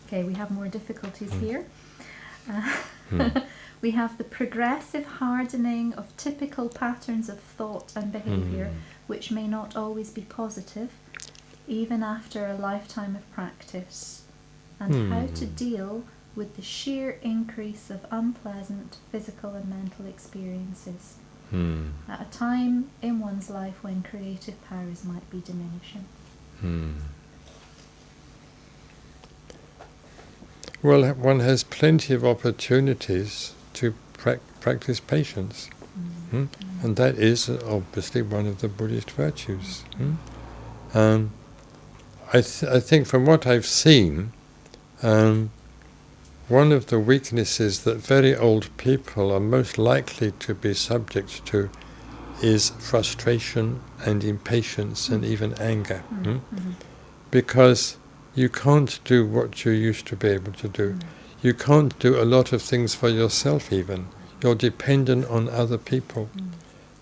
Okay, we have more difficulties here. Mm. We have the progressive hardening of typical patterns of thought and behaviour, which may not always be positive, even after a lifetime of practice, and how to deal with the sheer increase of unpleasant physical and mental experiences at a time in one's life when creative powers might be diminishing. Well, one has plenty of opportunities to practice patience, and that is obviously one of the Buddhist virtues. I think from what I've seen, one of the weaknesses that very old people are most likely to be subject to is frustration and impatience and even anger. Because you can't do what you used to be able to do. You can't do a lot of things for yourself even. You're dependent on other people.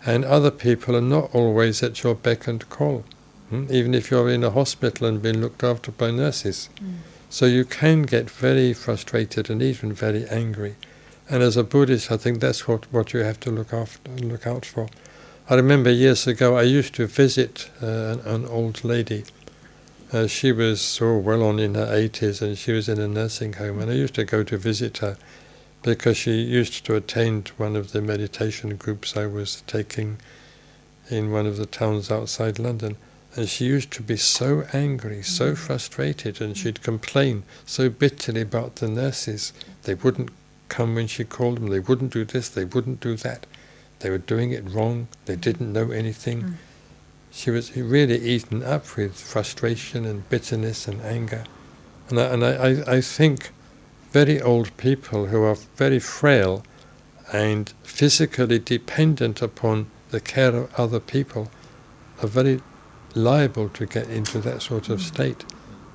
And other people are not always at your beck and call, even if you're in a hospital and being looked after by nurses. So you can get very frustrated and even very angry. And as a Buddhist, I think that's what you have to look out for. I remember years ago I used to visit an old lady. She was well on in her 80s and she was in a nursing home, and I used to go to visit her because she used to attend one of the meditation groups I was taking in one of the towns outside London. And she used to be so angry, so frustrated, and she'd complain so bitterly about the nurses. They wouldn't come when she called them, they wouldn't do this, they wouldn't do that. They were doing it wrong, they didn't know anything. She was really eaten up with frustration and bitterness and anger. And I think very old people who are very frail and physically dependent upon the care of other people are very liable to get into that sort of state.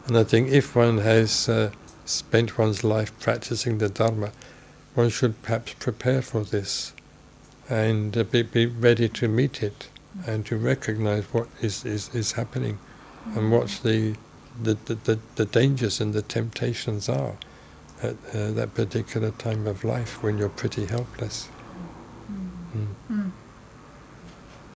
And I think if one has spent one's life practicing the Dharma, one should perhaps prepare for this and be ready to meet it and to recognize what is happening and what the dangers and the temptations are at that particular time of life when you're pretty helpless.